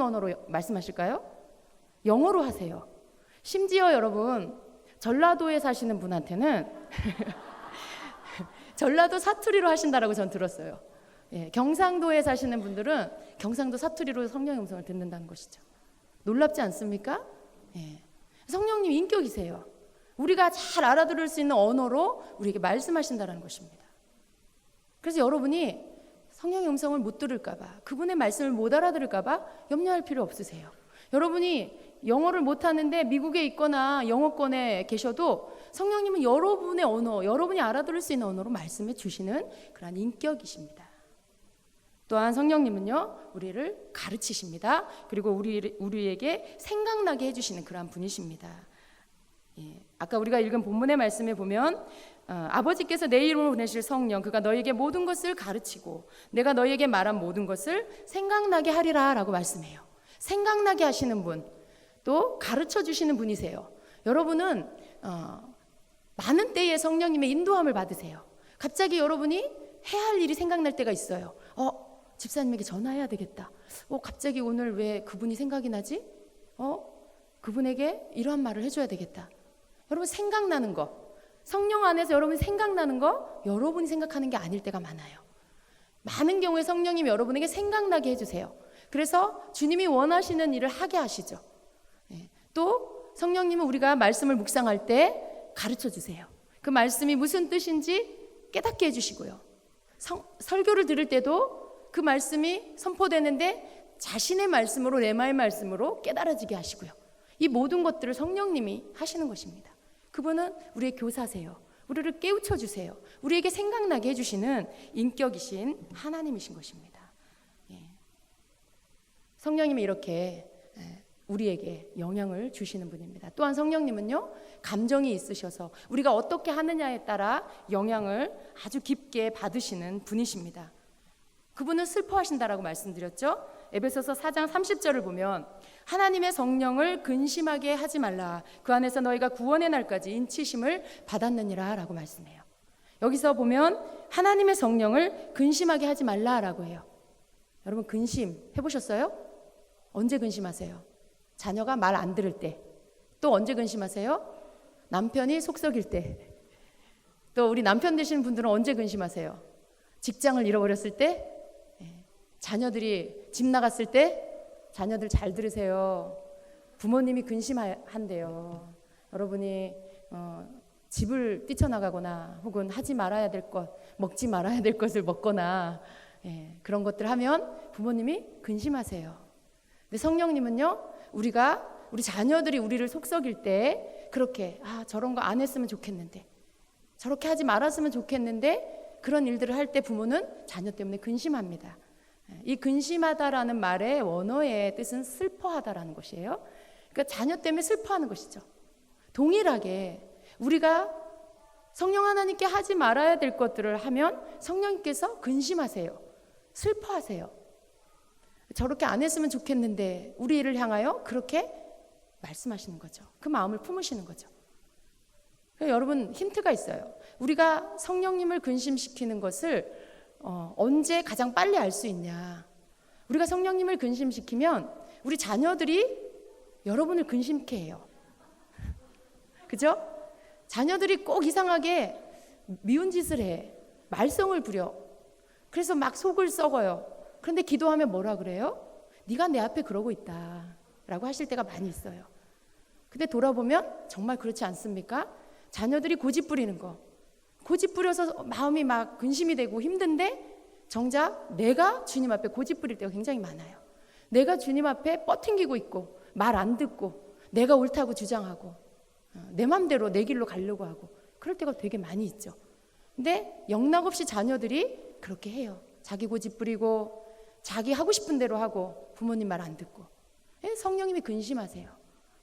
언어로 말씀하실까요? 영어로 하세요. 심지어 여러분 전라도에 사시는 분한테는 전라도 사투리로 하신다라고 전 들었어요. 경상도에 사시는 분들은 경상도 사투리로 성령의 음성을 듣는다는 것이죠. 놀랍지 않습니까? 성령님 인격이세요. 우리가 잘 알아들을 수 있는 언어로 우리에게 말씀하신다는 것입니다. 그래서 여러분이 성령의 음성을 못 들을까 봐, 그분의 말씀을 못 알아들을까 봐 염려할 필요 없으세요. 여러분이 영어를 못하는데 미국에 있거나 영어권에 계셔도 성령님은 여러분의 언어, 여러분이 알아들을 수 있는 언어로 말씀해 주시는 그런 인격이십니다. 또한 성령님은요, 우리를 가르치십니다. 그리고 우리에게 생각나게 해주시는 그런 분이십니다. 아까 우리가 읽은 본문의 말씀에 보면 아버지께서 내 이름으로 보내실 성령 그가 너희에게 모든 것을 가르치고 내가 너희에게 말한 모든 것을 생각나게 하리라 라고 말씀해요. 생각나게 하시는 분, 또 가르쳐 주시는 분이세요. 여러분은 많은 때에 성령님의 인도함을 받으세요. 갑자기 여러분이 해야 할 일이 생각날 때가 있어요. 집사님에게 전화해야 되겠다. 갑자기 오늘 왜 그분이 생각이 나지? 그분에게 이러한 말을 해줘야 되겠다. 여러분 생각나는 거, 성령 안에서 여러분이 생각나는 거 여러분이 생각하는 게 아닐 때가 많아요. 많은 경우에 성령님이 여러분에게 생각나게 해주세요. 그래서 주님이 원하시는 일을 하게 하시죠. 또 성령님은 우리가 말씀을 묵상할 때 가르쳐 주세요. 그 말씀이 무슨 뜻인지 깨닫게 해주시고요. 설교를 들을 때도 그 말씀이 선포되는데 자신의 말씀으로 레마의 말씀으로 깨달아지게 하시고요. 이 모든 것들을 성령님이 하시는 것입니다. 그분은 우리의 교사세요. 우리를 깨우쳐 주세요. 우리에게 생각나게 해주시는 인격이신 하나님이신 것입니다. 성령님이 이렇게 우리에게 영향을 주시는 분입니다. 또한 성령님은요, 감정이 있으셔서 우리가 어떻게 하느냐에 따라 영향을 아주 깊게 받으시는 분이십니다. 그분은 슬퍼하신다라고 말씀드렸죠. 에베소서 4장 30절을 보면 하나님의 성령을 근심하게 하지 말라. 그 안에서 너희가 구원의 날까지 인치심을 받았느니라 라고 말씀해요. 여기서 보면 하나님의 성령을 근심하게 하지 말라라고 해요. 여러분 근심 해보셨어요? 언제 근심하세요? 자녀가 말 안 들을 때. 또 언제 근심하세요? 남편이 속썩일 때. 또 우리 남편 되시는 분들은 언제 근심하세요? 직장을 잃어버렸을 때? 자녀들이 집 나갔을 때? 자녀들 잘 들으세요. 부모님이 근심한대요. 여러분이 집을 뛰쳐나가거나 혹은 하지 말아야 될 것, 먹지 말아야 될 것을 먹거나 그런 것들 하면 부모님이 근심하세요. 근데 성령님은요, 우리 자녀들이 우리를 속썩일 때 그렇게 저런 거 안 했으면 좋겠는데 저렇게 하지 말았으면 좋겠는데 그런 일들을 할 때 부모는 자녀 때문에 근심합니다. 이 근심하다라는 말의 원어의 뜻은 슬퍼하다라는 것이에요. 그러니까 자녀 때문에 슬퍼하는 것이죠. 동일하게 우리가 성령 하나님께 하지 말아야 될 것들을 하면 성령님께서 근심하세요. 슬퍼하세요. 저렇게 안 했으면 좋겠는데 우리를 향하여 그렇게 말씀하시는 거죠. 그 마음을 품으시는 거죠. 여러분 힌트가 있어요. 우리가 성령님을 근심시키는 것을 언제 가장 빨리 알 수 있냐. 우리가 성령님을 근심시키면 우리 자녀들이 여러분을 근심케 해요. 그죠? 자녀들이 꼭 이상하게 미운 짓을 해. 말썽을 부려. 그래서 막 속을 썩어요. 그런데 기도하면 뭐라 그래요? 네가 내 앞에 그러고 있다 라고 하실 때가 많이 있어요. 근데 돌아보면 정말 그렇지 않습니까? 자녀들이 고집 부리는 거, 고집 부려서 마음이 막 근심이 되고 힘든데 정작 내가 주님 앞에 고집 부릴 때가 굉장히 많아요. 내가 주님 앞에 뻗팅기고 있고 말 안 듣고 내가 옳다고 주장하고 내 맘대로 내 길로 가려고 하고 그럴 때가 되게 많이 있죠. 근데 영락없이 자녀들이 그렇게 해요. 자기 고집 부리고 자기 하고 싶은 대로 하고 부모님 말 안 듣고. 성령님이 근심하세요.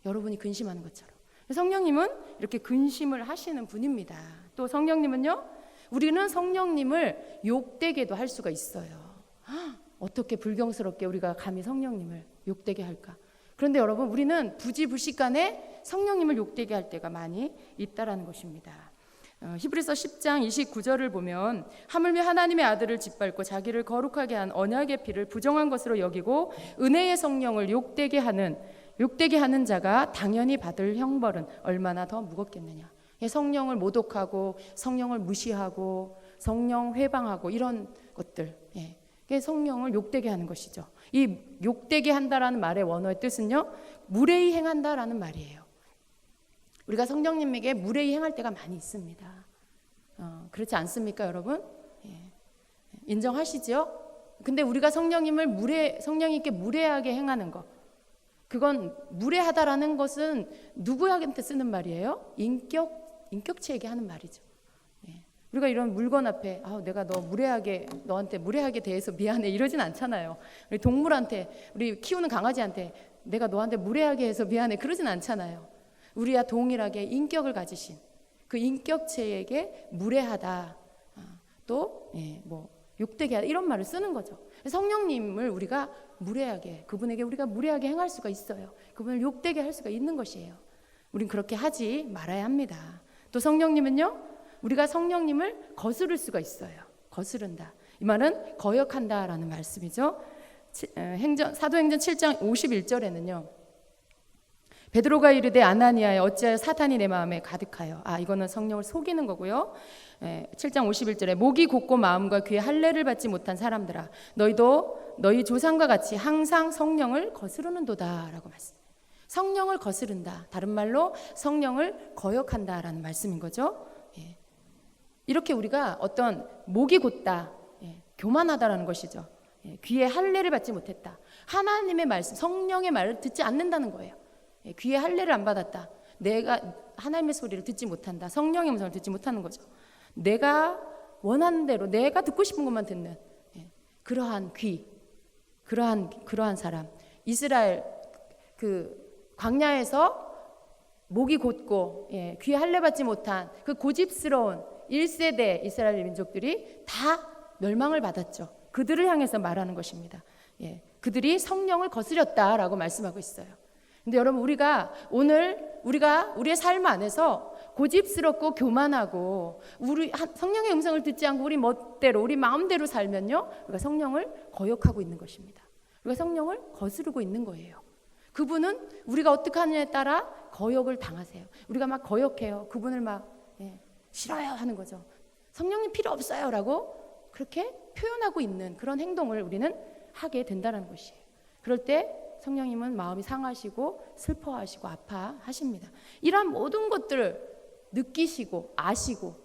여러분이 근심하는 것처럼. 성령님은 이렇게 근심을 하시는 분입니다. 또 성령님은요, 우리는 성령님을 욕되게도 할 수가 있어요. 어떻게 불경스럽게 우리가 감히 성령님을 욕되게 할까? 그런데 여러분, 우리는 부지불식간에 성령님을 욕되게 할 때가 많이 있다라는 것입니다. 히브리서 10장 29절을 보면 하물며 하나님의 아들을 짓밟고 자기를 거룩하게 한 언약의 피를 부정한 것으로 여기고 은혜의 성령을 욕되게 하는 자가 당연히 받을 형벌은 얼마나 더 무겁겠느냐. 성령을 모독하고 성령을 무시하고 성령 회방하고 이런 것들, 성령을 욕되게 하는 것이죠. 이 욕되게 한다라는 말의 원어의 뜻은요, 무례히 행한다라는 말이에요. 우리가 성령님에게 무례히 행할 때가 많이 있습니다. 그렇지 않습니까, 여러분? 인정하시죠? 근데 우리가 성령님께 무례하게 행하는 것, 그건 무례하다라는 것은 누구한테 쓰는 말이에요? 인격체에게 하는 말이죠. 우리가 이런 물건 앞에 내가 너한테 무례하게 대해서 미안해 이러진 않잖아요. 우리 동물한테, 우리 키우는 강아지한테 내가 너한테 무례하게 해서 미안해 그러진 않잖아요. 우리와 동일하게 인격을 가지신 그 인격체에게 무례하다, 또 욕되게 하다 이런 말을 쓰는 거죠. 성령님을 우리가 그분에게 우리가 무례하게 행할 수가 있어요. 그분을 욕되게 할 수가 있는 것이에요. 우린 그렇게 하지 말아야 합니다. 또 성령님은요, 우리가 성령님을 거스를 수가 있어요. 거스른다. 이 말은 거역한다라는 말씀이죠. 사도행전 7장 51절에는요. 베드로가 이르되 아나니아여 어찌하여 사탄이 내 마음에 가득하여. 이거는 성령을 속이는 거고요. 7장 51절에 목이 곧고 마음과 귀에 할례를 받지 못한 사람들아 너희도 너희 조상과 같이 항상 성령을 거스르는도다 라고 말씀. 성령을 거스른다. 다른 말로 성령을 거역한다라는 말씀인 거죠. 이렇게 우리가 어떤 목이 곧다, 교만하다라는 것이죠. 귀에 할례를 받지 못했다. 하나님의 말씀, 성령의 말을 듣지 않는다는 거예요. 귀에 할례를 안 받았다. 내가 하나님의 소리를 듣지 못한다. 성령의 음성을 듣지 못하는 거죠. 내가 원하는 대로 내가 듣고 싶은 것만 듣는 그러한 귀, 그러한 사람. 이스라엘 그 광야에서 목이 곧고 귀에 할례 받지 못한 그 고집스러운 1세대 이스라엘 민족들이 다 멸망을 받았죠. 그들을 향해서 말하는 것입니다. 그들이 성령을 거스렸다라고 말씀하고 있어요. 근데 여러분, 우리가 우리의 삶 안에서 고집스럽고 교만하고 성령의 음성을 듣지 않고 우리 멋대로 우리 마음대로 살면요, 우리가 성령을 거역하고 있는 것입니다. 우리가 성령을 거스르고 있는 거예요. 그분은 우리가 어떻게 하느냐에 따라 거역을 당하세요. 우리가 막 거역해요. 그분을 막 싫어요 하는 거죠. 성령님 필요 없어요 라고 그렇게 표현하고 있는 그런 행동을 우리는 하게 된다는 것이에요. 그럴 때 성령님은 마음이 상하시고 슬퍼하시고 아파하십니다. 이러한 모든 것들을 느끼시고 아시고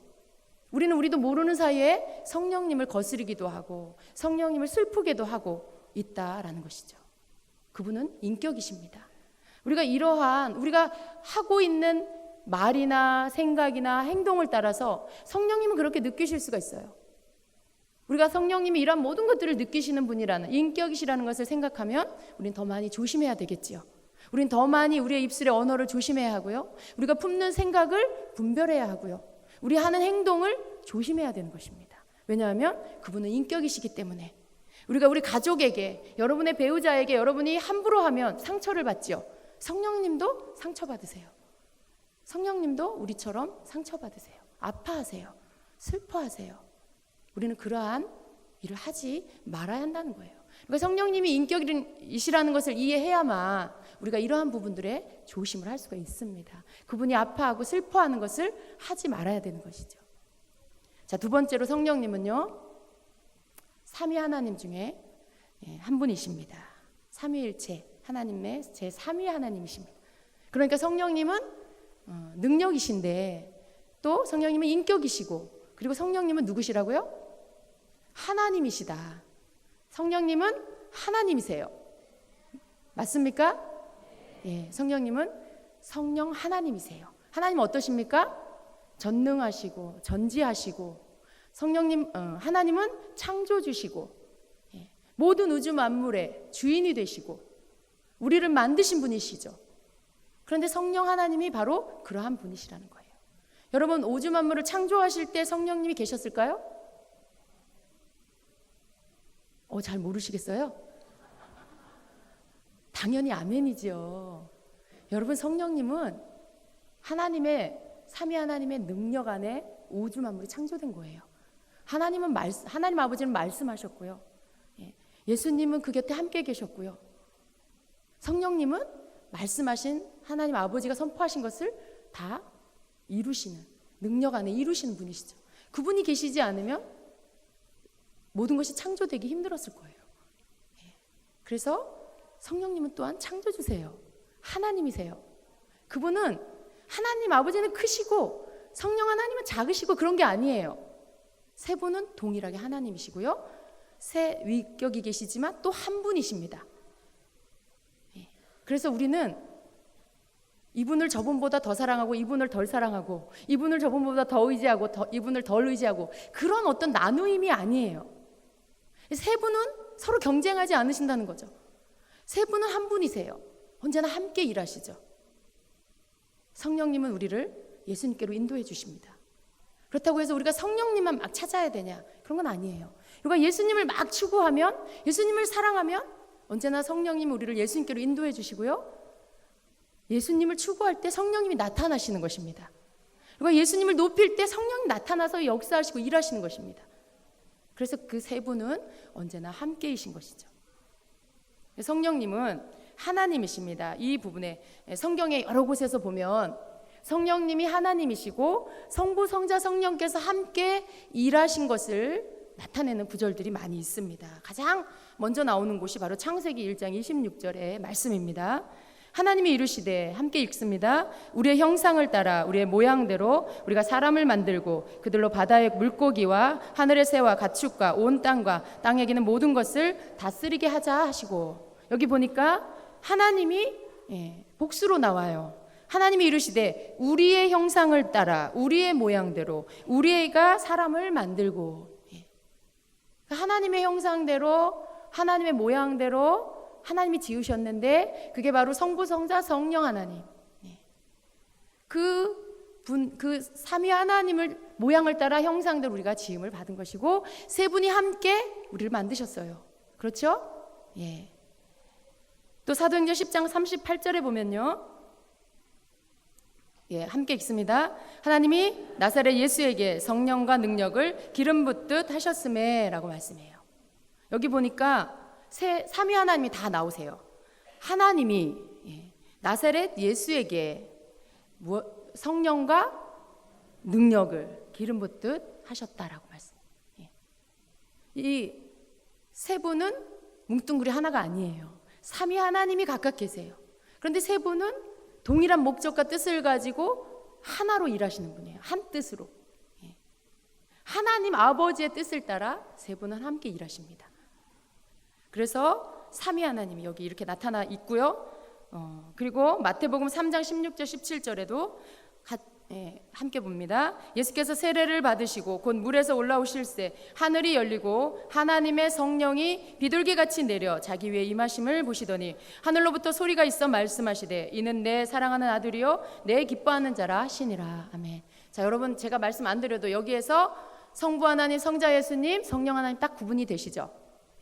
우리도 모르는 사이에 성령님을 거스르기도 하고 성령님을 슬프게도 하고 있다라는 것이죠. 그분은 인격이십니다. 우리가 하고 있는 말이나 생각이나 행동을 따라서 성령님은 그렇게 느끼실 수가 있어요. 우리가 성령님이 이런 모든 것들을 느끼시는 분이라는 인격이시라는 것을 생각하면 우린 더 많이 조심해야 되겠지요. 우린 더 많이 우리의 입술의 언어를 조심해야 하고요. 우리가 품는 생각을 분별해야 하고요. 우리 하는 행동을 조심해야 되는 것입니다. 왜냐하면 그분은 인격이시기 때문에. 우리가 우리 가족에게, 여러분의 배우자에게 여러분이 함부로 하면 상처를 받지요. 성령님도 상처받으세요. 성령님도 우리처럼 상처받으세요. 아파하세요. 슬퍼하세요. 우리는 그러한 일을 하지 말아야 한다는 거예요. 그러니까 성령님이 인격이시라는 것을 이해해야만 우리가 이러한 부분들에 조심을 할 수가 있습니다. 그분이 아파하고 슬퍼하는 것을 하지 말아야 되는 것이죠. 자, 두 번째로 성령님은요, 삼위 하나님 중에 한 분이십니다. 삼위일체 하나님의 제3위 하나님이십니다. 그러니까 성령님은 능력이신데 또 성령님은 인격이시고, 그리고 성령님은 누구시라고요? 하나님이시다. 성령님은 하나님이세요. 맞습니까? 예, 성령님은 성령 하나님이세요. 하나님은 어떠십니까? 전능하시고 전지하시고, 성령님 하나님은 창조주시고, 예, 모든 우주 만물의 주인이 되시고 우리를 만드신 분이시죠. 그런데 성령 하나님이 바로 그러한 분이시라는 거예요. 여러분, 우주 만물을 창조하실 때 성령님이 계셨을까요? 잘 모르시겠어요? 당연히 아멘이죠. 여러분, 성령님은 하나님의 삼위 하나님의 능력 안에 우주 만물이 창조된 거예요. 하나님 아버지는 말씀하셨고요. 예수님은 그 곁에 함께 계셨고요. 성령님은 말씀하신 하나님 아버지가 선포하신 것을 다 이루시는, 능력 안에 이루시는 분이시죠. 그분이 계시지 않으면 모든 것이 창조되기 힘들었을 거예요. 그래서 성령님은 또한 창조주세요. 하나님이세요. 그분은, 하나님 아버지는 크시고 성령 하나님은 작으시고 그런 게 아니에요. 세 분은 동일하게 하나님이시고요, 세 위격이 계시지만 또 한 분이십니다. 그래서 우리는 이분을 저분보다 더 사랑하고 이분을 덜 사랑하고 이분을 저분보다 더 의지하고 이분을 덜 의지하고 그런 어떤 나누임이 아니에요. 세 분은 서로 경쟁하지 않으신다는 거죠. 세 분은 한 분이세요. 언제나 함께 일하시죠. 성령님은 우리를 예수님께로 인도해 주십니다. 그렇다고 해서 우리가 성령님만 막 찾아야 되냐? 그런 건 아니에요. 우리가 예수님을 막 추구하면, 예수님을 사랑하면 언제나 성령님은 우리를 예수님께로 인도해 주시고요, 예수님을 추구할 때 성령님이 나타나시는 것입니다. 우리가 예수님을 높일 때 성령이 나타나서 역사하시고 일하시는 것입니다. 그래서 그 세 분은 언제나 함께이신 것이죠. 성령님은 하나님이십니다. 이 부분에 성경의 여러 곳에서 보면 성령님이 하나님이시고 성부, 성자, 성령께서 함께 일하신 것을 나타내는 구절들이 많이 있습니다. 가장 먼저 나오는 곳이 바로 창세기 1장 26절의 말씀입니다. 하나님이 이르시되, 함께 읽습니다. 우리의 형상을 따라 우리의 모양대로 우리가 사람을 만들고 그들로 바다의 물고기와 하늘의 새와 가축과 온 땅과 땅에 기는 모든 것을 다스리게 하자 하시고, 여기 보니까 하나님이 복수로 나와요. 하나님이 이르시되 우리의 형상을 따라 우리의 모양대로 우리가 사람을 만들고, 하나님의 형상대로 하나님의 모양대로 하나님이 지으셨는데 그게 바로 성부, 성자, 성령 하나님, 그 삼위 하나님을 모양을 따라 형상대로 우리가 지음을 받은 것이고, 세 분이 함께 우리를 만드셨어요. 그렇죠? 예. 또 사도행전 10장 38절에 보면요, 함께 읽습니다. 하나님이 나사렛 예수에게 성령과 능력을 기름 붓듯 하셨음에 라고 말씀해요. 여기 보니까 삼위 하나님이 다 나오세요. 하나님이 나사렛 예수에게 성령과 능력을 기름 붓듯 하셨다라고 말씀해요. 이 세 분은 뭉뚱그리 하나가 아니에요. 삼위 하나님이 각각 계세요. 그런데 세 분은 동일한 목적과 뜻을 가지고 하나로 일하시는 분이에요. 한 뜻으로. 하나님 아버지의 뜻을 따라 세 분은 함께 일하십니다. 그래서 삼위 하나님이 여기 이렇게 나타나 있고요. 그리고 마태복음 3장 16절 17절에도 함께 봅니다. 예수께서 세례를 받으시고 곧 물에서 올라오실새 하늘이 열리고 하나님의 성령이 비둘기같이 내려 자기 위에 임하심을 보시더니 하늘로부터 소리가 있어 말씀하시되 이는 내 사랑하는 아들이요 내 기뻐하는 자라 하시니라. 아멘. 자, 여러분, 제가 말씀 안 드려도 여기에서 성부 하나님, 성자 예수님, 성령 하나님 딱 구분이 되시죠?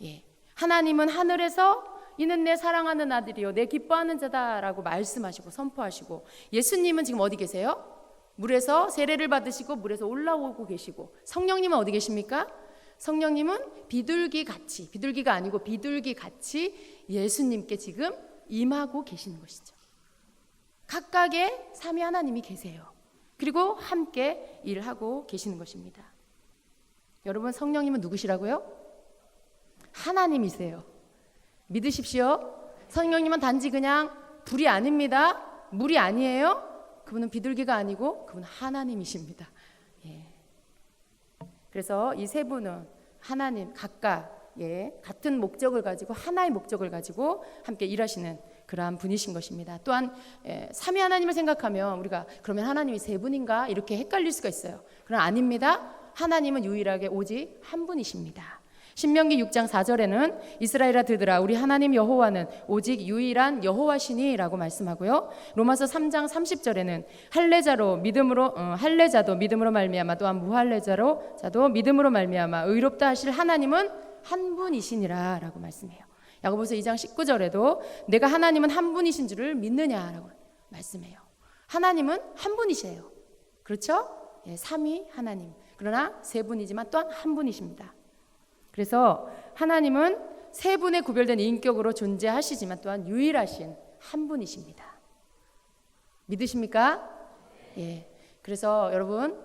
예. 하나님은 하늘에서 이는 내 사랑하는 아들이요 내 기뻐하는 자다라고 말씀하시고 선포하시고, 예수님은 지금 어디 계세요? 물에서 세례를 받으시고 물에서 올라오고 계시고, 성령님은 어디 계십니까? 성령님은 비둘기같이, 비둘기가 아니고 비둘기같이 예수님께 지금 임하고 계시는 것이죠. 각각의 삼위 하나님이 계세요. 그리고 함께 일하고 계시는 것입니다. 여러분, 성령님은 누구시라고요? 하나님이세요. 믿으십시오. 성령님은 단지 그냥 불이 아닙니다. 물이 아니에요. 그분은 비둘기가 아니고 그분은 하나님이십니다. 예. 그래서 이 세 분은 하나님 각각 같은 목적을 가지고, 하나의 목적을 가지고 함께 일하시는 그러한 분이신 것입니다. 또한 삼위 하나님을 생각하면 우리가 그러면 하나님이 세 분인가 이렇게 헷갈릴 수가 있어요. 그러나 아닙니다. 하나님은 유일하게 오직 한 분이십니다. 신명기 6장 4절에는 이스라엘아 들으라 우리 하나님 여호와는 오직 유일한 여호와시니 라고 말씀하고요. 로마서 3장 30절에는 할례자도 믿음으로 말미암아 또한 무할례자도 믿음으로 말미암아 의롭다 하실 하나님은 한 분이시니라 라고 말씀해요. 야고보서 2장 19절에도 내가 하나님은 한 분이신 줄을 믿느냐라고 말씀해요. 하나님은 한 분이세요. 그렇죠? 예, 삼위 하나님. 그러나 세 분이지만 또한 한 분이십니다. 그래서 하나님은 세 분의 구별된 인격으로 존재하시지만 또한 유일하신 한 분이십니다. 믿으십니까? 예. 그래서 여러분,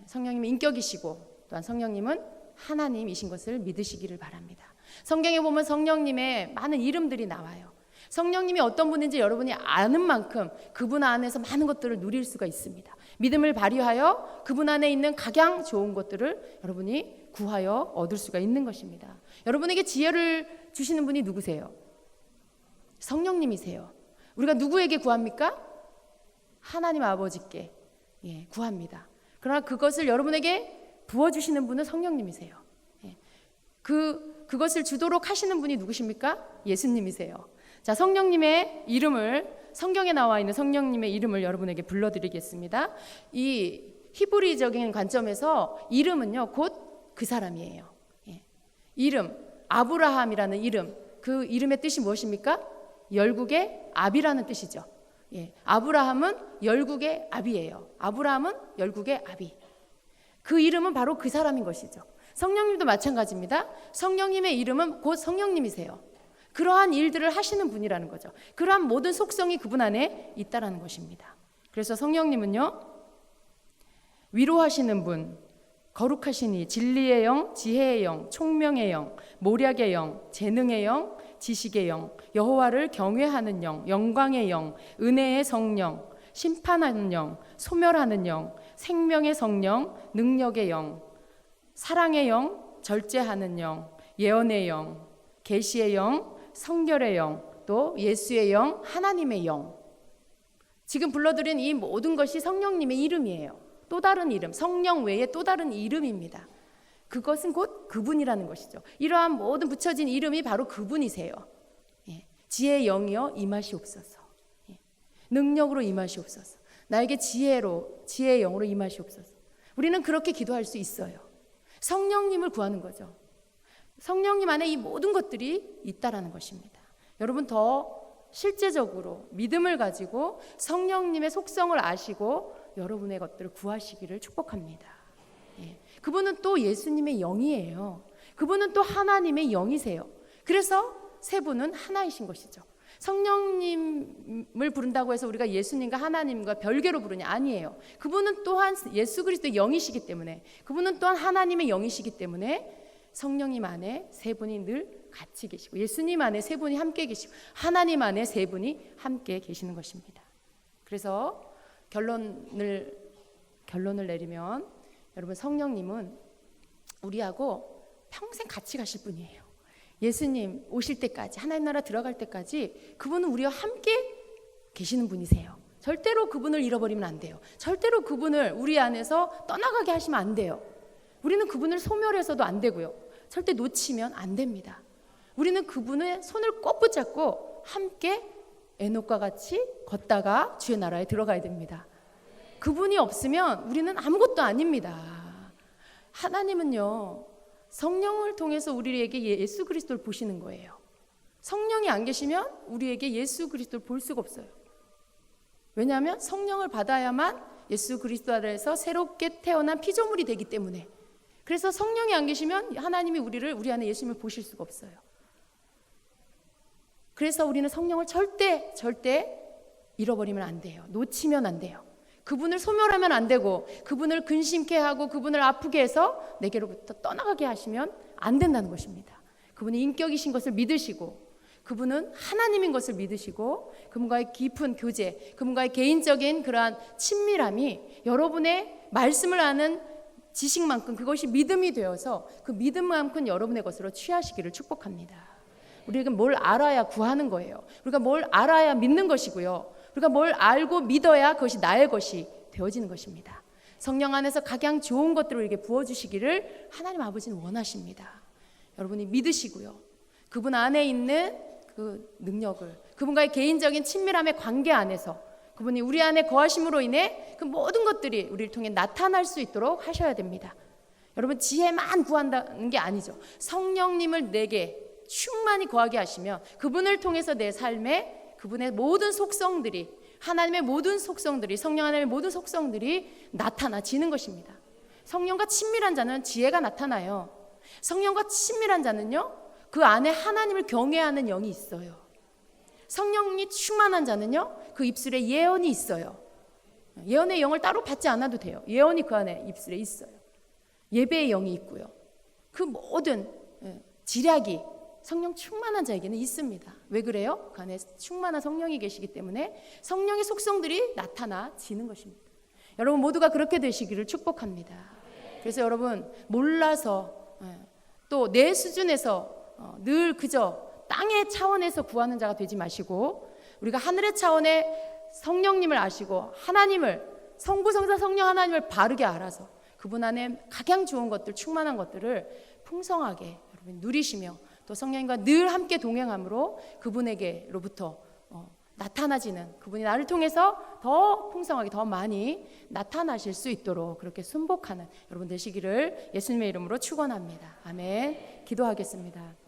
성령님은 인격이시고 또한 성령님은 하나님이신 것을 믿으시기를 바랍니다. 성경에 보면 성령님의 많은 이름들이 나와요. 성령님이 어떤 분인지 여러분이 아는 만큼 그분 안에서 많은 것들을 누릴 수가 있습니다. 믿음을 발휘하여 그분 안에 있는 각양 좋은 것들을 여러분이 구하여 얻을 수가 있는 것입니다. 여러분에게 지혜를 주시는 분이 누구세요? 성령님이세요. 우리가 누구에게 구합니까? 하나님 아버지께 구합니다. 그러나 그것을 여러분에게 부어주시는 분은 성령님이세요. 그것을 주도록 하시는 분이 누구십니까? 예수님이세요. 자, 성령님의 이름을, 성경에 나와 있는 성령님의 이름을 여러분에게 불러드리겠습니다. 이 히브리적인 관점에서 이름은요 곧 그 사람이에요. 이름, 아브라함이라는 이름, 그 이름의 뜻이 무엇입니까? 열국의 아비라는 뜻이죠. 아브라함은 열국의 아비예요. 아브라함은 열국의 아비. 그 이름은 바로 그 사람인 것이죠. 성령님도 마찬가지입니다. 성령님의 이름은 곧 성령님이세요. 그러한 일들을 하시는 분이라는 거죠. 그러한 모든 속성이 그분 안에 있다라는 것입니다. 그래서 성령님은요, 위로하시는 분, 거룩하시니 진리의 영, 지혜의 영, 총명의 영, 모략의 영, 재능의 영, 지식의 영, 여호와를 경외하는 영, 영광의 영, 은혜의 성령, 심판하는 영, 소멸하는 영, 생명의 성령, 능력의 영, 사랑의 영, 절제하는 영, 예언의 영, 계시의 영, 성결의 영, 또 예수의 영, 하나님의 영. 지금 불러드린 이 모든 것이 성령님의 이름이에요. 또 다른 이름, 성령 외에 또 다른 이름입니다. 그것은 곧 그분이라는 것이죠. 이러한 모든 붙여진 이름이 바로 그분이세요. 지혜의 영이여 임하시옵소서. 능력으로 임하시옵소서. 나에게 지혜의 영으로 임하시옵소서. 우리는 그렇게 기도할 수 있어요. 성령님을 구하는 거죠. 성령님 안에 이 모든 것들이 있다라는 것입니다. 여러분, 더 실제적으로 믿음을 가지고 성령님의 속성을 아시고 여러분의 것들을 구하시기를 축복합니다. 그분은 또 예수님의 영이에요. 그분은 또 하나님의 영이세요. 그래서 세 분은 하나이신 것이죠. 성령님을 부른다고 해서 우리가 예수님과 하나님과 별개로 부르냐? 아니에요. 그분은 또한 예수 그리스도의 영이시기 때문에, 그분은 또한 하나님의 영이시기 때문에 성령님 안에 세 분이 늘 같이 계시고, 예수님 안에 세 분이 함께 계시고, 하나님 안에 세 분이 함께 계시는 것입니다. 그래서 결론을 내리면, 여러분, 성령님은 우리하고 평생 같이 가실 분이에요. 예수님 오실 때까지, 하나님 나라 들어갈 때까지 그분은 우리와 함께 계시는 분이세요. 절대로 그분을 잃어버리면 안 돼요. 절대로 그분을 우리 안에서 떠나가게 하시면 안 돼요. 우리는 그분을 소멸해서도 안 되고요. 절대 놓치면 안 됩니다. 우리는 그분의 손을 꼭 붙잡고 함께 에녹과 같이 걷다가 주의 나라에 들어가야 됩니다. 그분이 없으면 우리는 아무것도 아닙니다. 하나님은요, 성령을 통해서 우리에게 예수 그리스도를 보시는 거예요. 성령이 안 계시면 우리에게 예수 그리스도를 볼 수가 없어요. 왜냐하면 성령을 받아야만 예수 그리스도 안에서 새롭게 태어난 피조물이 되기 때문에. 그래서 성령이 안 계시면 하나님이 우리 안에 예수님을 보실 수가 없어요. 그래서 우리는 성령을 절대 잃어버리면 안 돼요. 놓치면 안 돼요. 그분을 소멸하면 안 되고, 그분을 근심케 하고 그분을 아프게 해서 내게로부터 떠나가게 하시면 안 된다는 것입니다. 그분이 인격이신 것을 믿으시고, 그분은 하나님인 것을 믿으시고, 그분과의 깊은 교제, 그분과의 개인적인 그러한 친밀함이 여러분의 말씀을 아는 지식만큼 그것이 믿음이 되어서 그 믿음만큼 여러분의 것으로 취하시기를 축복합니다. 우리가 뭘 알아야 구하는 거예요. 우리가 뭘 알아야 믿는 것이고요. 우리가 뭘 알고 믿어야 그것이 나의 것이 되어지는 것입니다. 성령 안에서 각양 좋은 것들을 우리에게 부어주시기를 하나님 아버지는 원하십니다. 여러분이 믿으시고요. 그분 안에 있는 그 능력을, 그분과의 개인적인 친밀함의 관계 안에서 그분이 우리 안에 거하심으로 인해 그 모든 것들이 우리를 통해 나타날 수 있도록 하셔야 됩니다. 여러분, 지혜만 구한다는 게 아니죠. 성령님을 내게 충만히 거하게 하시면 그분을 통해서 내 삶에 그분의 모든 속성들이, 하나님의 모든 속성들이, 성령 하나님의 모든 속성들이 나타나지는 것입니다. 성령과 친밀한 자는 지혜가 나타나요. 성령과 친밀한 자는요, 그 안에 하나님을 경외하는 영이 있어요. 성령이 충만한 자는요, 그 입술에 예언이 있어요. 예언의 영을 따로 받지 않아도 돼요. 예언이 그 안에 입술에 있어요. 예배의 영이 있고요. 그 모든 지략이 성령 충만한 자에게는 있습니다. 왜 그래요? 그 안에 충만한 성령이 계시기 때문에 성령의 속성들이 나타나지는 것입니다. 여러분 모두가 그렇게 되시기를 축복합니다. 그래서 여러분, 몰라서 또 내 수준에서 늘 그저 땅의 차원에서 구하는 자가 되지 마시고, 우리가 하늘의 차원의 성령님을 아시고 하나님을, 성부성자 성령 하나님을 바르게 알아서 그분 안에 각양 좋은 것들, 충만한 것들을 풍성하게 여러분 누리시며, 또 성령님과 늘 함께 동행함으로 그분에게로부터 나타나지는, 그분이 나를 통해서 더 풍성하게 더 많이 나타나실 수 있도록 그렇게 순복하는 여러분 되시기를 예수님의 이름으로 축원합니다. 아멘. 기도하겠습니다.